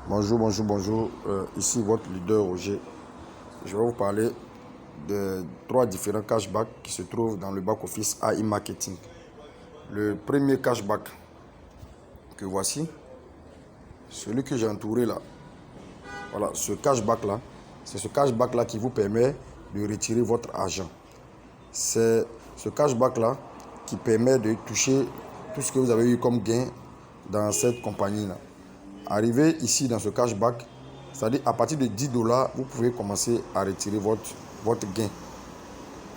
Bonjour, bonjour, bonjour. Ici votre leader Roger. Je vais vous parler de trois différents cashbacks qui se trouvent dans le back-office AI Marketing. Le premier cashback que voici, celui que j'ai entouré là. Voilà, ce cashback-là, c'est ce cashback-là qui vous permet de retirer votre argent. C'est ce cashback-là qui permet de toucher tout ce que vous avez eu comme gain dans cette compagnie-là. Arrivé ici dans ce cashback, c'est-à-dire à partir de 10 $, vous pouvez commencer à retirer votre gain.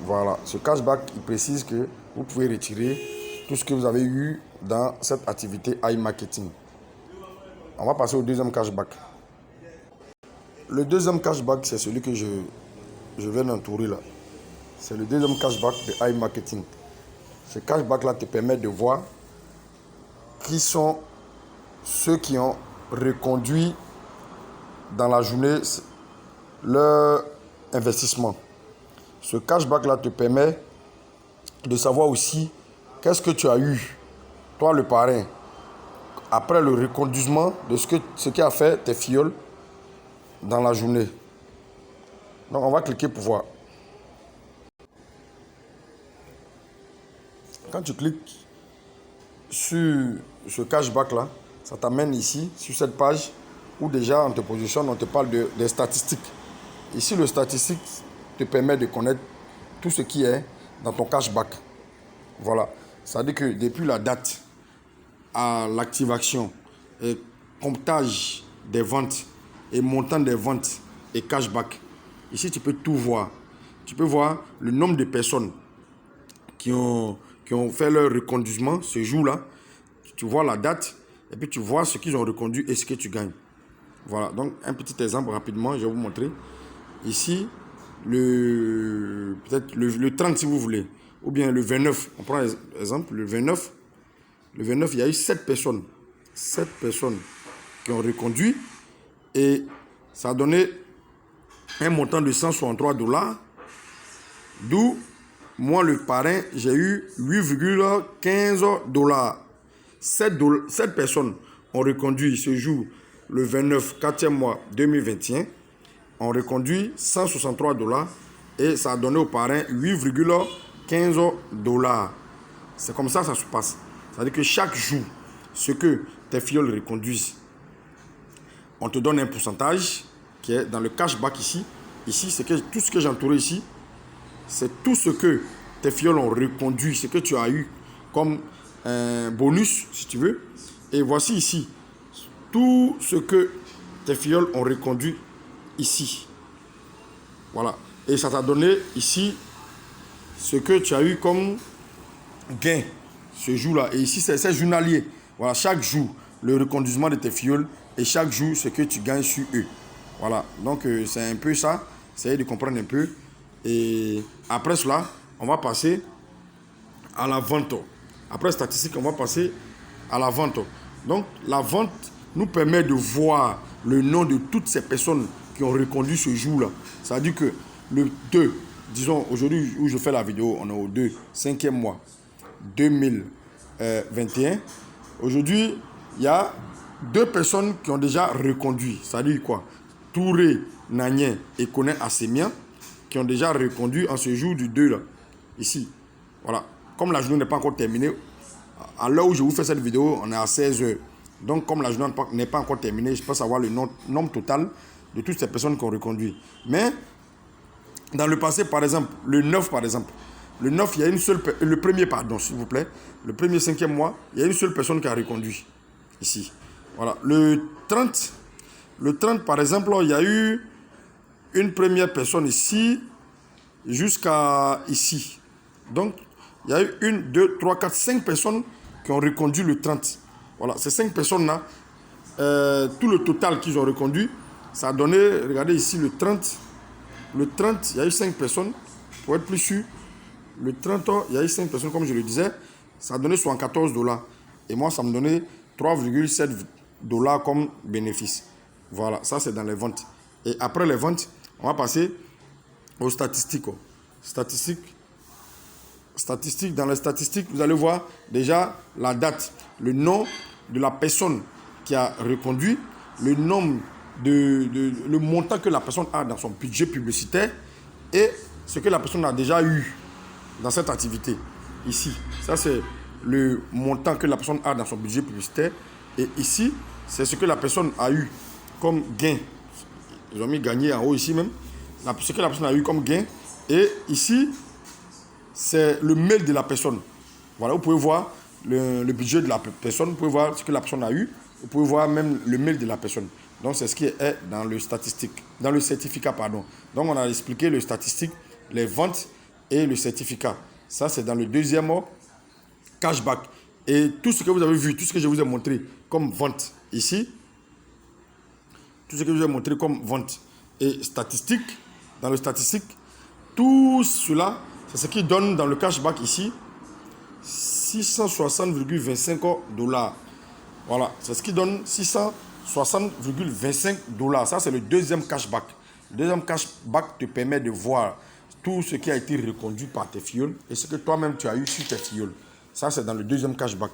Voilà, ce cashback, il précise que vous pouvez retirer tout ce que vous avez eu dans cette activité AI Marketing. On va passer au deuxième cashback. Le deuxième cashback, c'est celui que je viens d'entourer là. C'est le deuxième cashback de AI Marketing. Ce cashback-là te permet de voir qui sont ceux qui ont reconduit dans la journée leur investissement. Ce cashback-là te permet de savoir aussi qu'est-ce que tu as eu, toi le parrain, après le reconduisement de ce qui a fait tes filleuls dans la journée. Donc on va cliquer pour voir. Quand tu cliques sur ce cashback-là, ça t'amène ici, sur cette page, où déjà on te positionne, on te parle des statistiques. Ici, le statistique te permet de connaître tout ce qui est dans ton cashback. Voilà. Ça veut dire que depuis la date à l'activation, et comptage des ventes et montant des ventes et cashback, ici tu peux tout voir. Tu peux voir le nombre de personnes qui ont fait leur reconduisement ce jour-là. Tu vois la date et puis tu vois ce qu'ils ont reconduit et ce que tu gagnes. Voilà, donc un petit exemple rapidement, je vais vous montrer. Ici, peut-être le 30 si vous voulez, ou bien le 29. On prend exemple, le 29, il y a eu 7 personnes. 7 personnes qui ont reconduit et ça a donné un montant de 163 $. D'où, moi le parrain, j'ai eu 8,15 $. 7 personnes ont reconduit ce jour, le 29, 4e mois 2021. On reconduit 163 $ et ça a donné au parrain 8,15 $. C'est comme ça que ça se passe. C'est-à-dire que chaque jour, ce que tes filleuls reconduisent, on te donne un pourcentage qui est dans le cashback ici. Ici, c'est que tout ce que j'ai entouré ici, c'est tout ce que tes filleuls ont reconduit, ce que tu as eu comme un bonus, si tu veux. Et voici ici, tout ce que tes filleuls ont reconduit ici. Voilà. Et ça t'a donné ici ce que tu as eu comme gain ce jour-là. Et ici, c'est journalier. Voilà, chaque jour, le reconduisement de tes filleuls et chaque jour, ce que tu gagnes sur eux. Voilà. Donc, c'est un peu ça. Essayez de comprendre un peu. Et après cela, on va passer à la vente. Après statistique, on va passer à la vente. Donc, la vente nous permet de voir le nom de toutes ces personnes qui ont reconduit ce jour-là. Ça veut dire que le 2, disons aujourd'hui où je fais la vidéo, on est au 2, 5e mois 2021. Aujourd'hui, il y a 2 personnes qui ont déjà reconduit. Ça veut dire quoi? Touré, Nagné et Koné Assemien qui ont déjà reconduit en ce jour du 2 là. Ici. Voilà. Comme la journée n'est pas encore terminée, à l'heure où je vous fais cette vidéo, on est à 16 h. Donc, comme la journée n'est pas encore terminée, je peux savoir le nombre total de toutes ces personnes qui ont reconduit. Mais, dans le passé, par exemple, le 9, par exemple, le 9, il y a une seule... Le premier, pardon, s'il vous plaît. Le premier 5e mois, il y a une seule personne qui a reconduit. Ici. Voilà. Le 30, par exemple, il y a eu une première personne ici jusqu'à ici. Donc, il y a eu 1, 2, 3, 4, 5 personnes qui ont reconduit le 30. Voilà, ces 5 personnes-là, tout le total qu'ils ont reconduit, ça a donné, regardez ici, le 30. Le 30, il y a eu 5 personnes. Pour être plus sûr, le 30, il y a eu 5 personnes, comme je le disais. Ça a donné 74 $. Et moi, ça me donnait 3,7 $ comme bénéfice. Voilà, ça c'est dans les ventes. Et après les ventes, on va passer aux statistiques. Dans les statistiques, vous allez voir déjà la date, le nom de la personne qui a reconduit, le nombre le montant que la personne a dans son budget publicitaire et ce que la personne a déjà eu dans cette activité. Ici, ça c'est le montant que la personne a dans son budget publicitaire. Et ici, c'est ce que la personne a eu comme gain. Ils ont mis gagné en haut ici même. Ce que la personne a eu comme gain. Et ici, c'est le mail de la personne. Voilà, vous pouvez voir le budget de la personne. Vous pouvez voir ce que la personne a eu. Vous pouvez voir même le mail de la personne. Donc, c'est ce qui est dans le statistique, dans le certificat, pardon. Donc, on a expliqué le statistique, les ventes et le certificat. Ça, c'est dans le deuxième cashback. Et tout ce que vous avez vu, tout ce que je vous ai montré comme vente ici, tout ce que je vous ai montré comme vente et statistique, dans le statistique, tout cela, c'est ce qui donne dans le cashback ici 660,25 $. Voilà, c'est ce qui donne 660,25 $. Ça, c'est le deuxième cashback. Le deuxième cashback te permet de voir tout ce qui a été reconduit par tes filleuls et ce que toi-même tu as eu sur tes filleuls. Ça, c'est dans le deuxième cashback.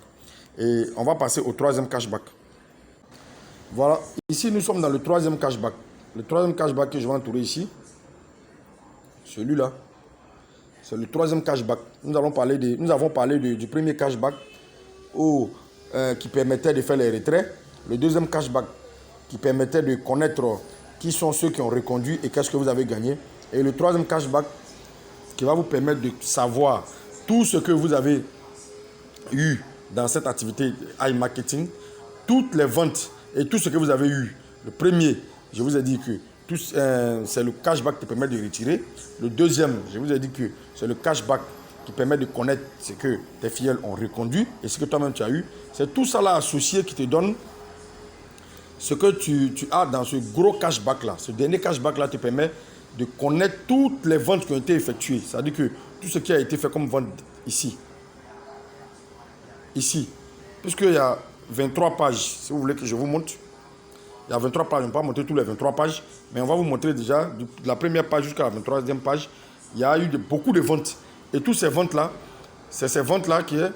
Et on va passer au troisième cashback. Voilà, ici, nous sommes dans le troisième cashback. Le troisième cashback que je vais entourer ici, celui-là, c'est le troisième cashback. Nous avons parlé du premier cashback qui permettait de faire les retraits. Le deuxième cashback qui permettait de connaître qui sont ceux qui ont reconduit et qu'est-ce que vous avez gagné. Et le troisième cashback qui va vous permettre de savoir tout ce que vous avez eu dans cette activité iMarketing, toutes les ventes et tout ce que vous avez eu. Le premier, je vous ai dit que c'est le cashback qui permet de retirer. Le deuxième, je vous ai dit que c'est le cashback qui permet de connaître ce que tes filleuls ont reconduit et ce que toi-même tu as eu. C'est tout ça là associé qui te donne ce que tu as dans ce gros cashback là. Ce dernier cashback là te permet de connaître toutes les ventes qui ont été effectuées. C'est-à-dire que tout ce qui a été fait comme vente ici, puisqu'il y a 23 pages, si vous voulez que je vous montre, il y a 23 pages, on ne va pas montrer tous les 23 pages, mais on va vous montrer déjà, de la première page jusqu'à la 23e page, il y a eu beaucoup de ventes. Et toutes ces ventes-là, c'est ces ventes-là qui est,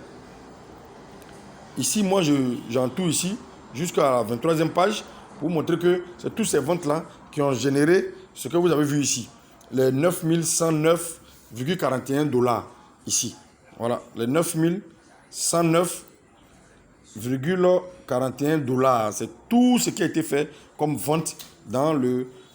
ici, moi j'entoure ici, jusqu'à la 23e page, pour vous montrer que c'est toutes ces ventes-là qui ont généré ce que vous avez vu ici, les 9109,41 $ ici. Voilà, les 9109,41 $. C'est tout ce qui a été fait comme vente dans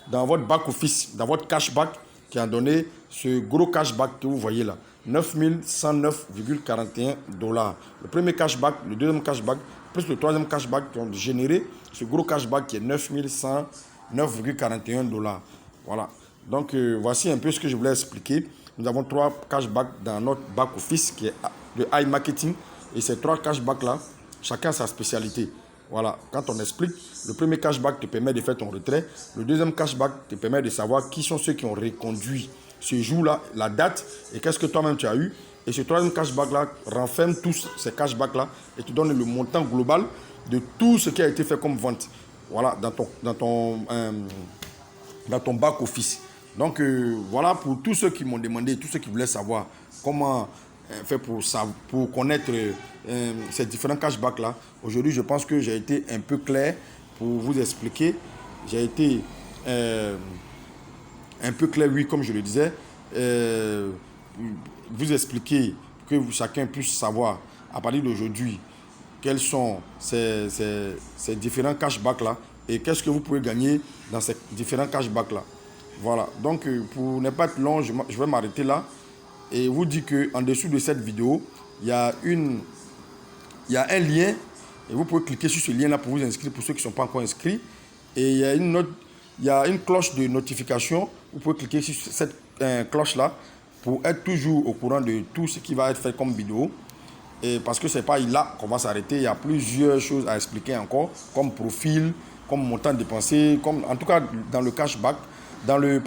votre back-office, dans votre cashback qui a donné ce gros cashback que vous voyez là. 9109,41 $. Le premier cashback, le deuxième cashback, plus le troisième cashback qui ont généré ce gros cashback qui est 9109,41 $. Voilà. Donc, voici un peu ce que je voulais expliquer. Nous avons 3 cashbacks dans notre back-office qui est de iMarketing. Et ces 3 cashbacks-là, chacun sa spécialité. Voilà, quand on explique, le premier cashback te permet de faire ton retrait. Le deuxième cashback te permet de savoir qui sont ceux qui ont reconduit ce jour-là, la date et qu'est-ce que toi-même tu as eu. Et ce troisième cashback-là renferme tous ces cashbacks-là et te donne le montant global de tout ce qui a été fait comme vente. Voilà, dans ton back-office. Donc, voilà pour tous ceux qui m'ont demandé, tous ceux qui voulaient savoir comment faire pour connaître ces différents cashbacks-là. Aujourd'hui, je pense que j'ai été un peu clair pour vous expliquer. J'ai été un peu clair, oui, comme je le disais. Vous expliquer que chacun puisse savoir à partir d'aujourd'hui quels sont ces différents cashbacks-là et qu'est-ce que vous pouvez gagner dans ces différents cashbacks-là. Voilà, donc pour ne pas être long, je vais m'arrêter là et vous dire qu'en dessous de cette vidéo, il y a un lien et vous pouvez cliquer sur ce lien-là pour vous inscrire pour ceux qui ne sont pas encore inscrits. Et il y a une cloche de notification, vous pouvez cliquer sur cette cloche-là pour être toujours au courant de tout ce qui va être fait comme vidéo. Et parce que ce n'est pas là qu'on va s'arrêter, il y a plusieurs choses à expliquer encore, comme profil, comme montant dépensé, en tout cas dans le cashback. Dans le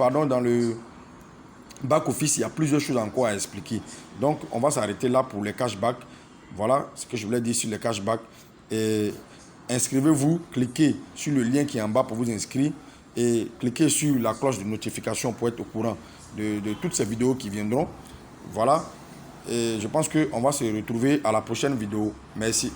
back-office, il y a plusieurs choses encore à expliquer. Donc, on va s'arrêter là pour les cashbacks. Voilà ce que je voulais dire sur les cashbacks. Et inscrivez-vous, cliquez sur le lien qui est en bas pour vous inscrire et cliquez sur la cloche de notification pour être au courant de toutes ces vidéos qui viendront. Voilà. Et je pense qu'on va se retrouver à la prochaine vidéo. Merci.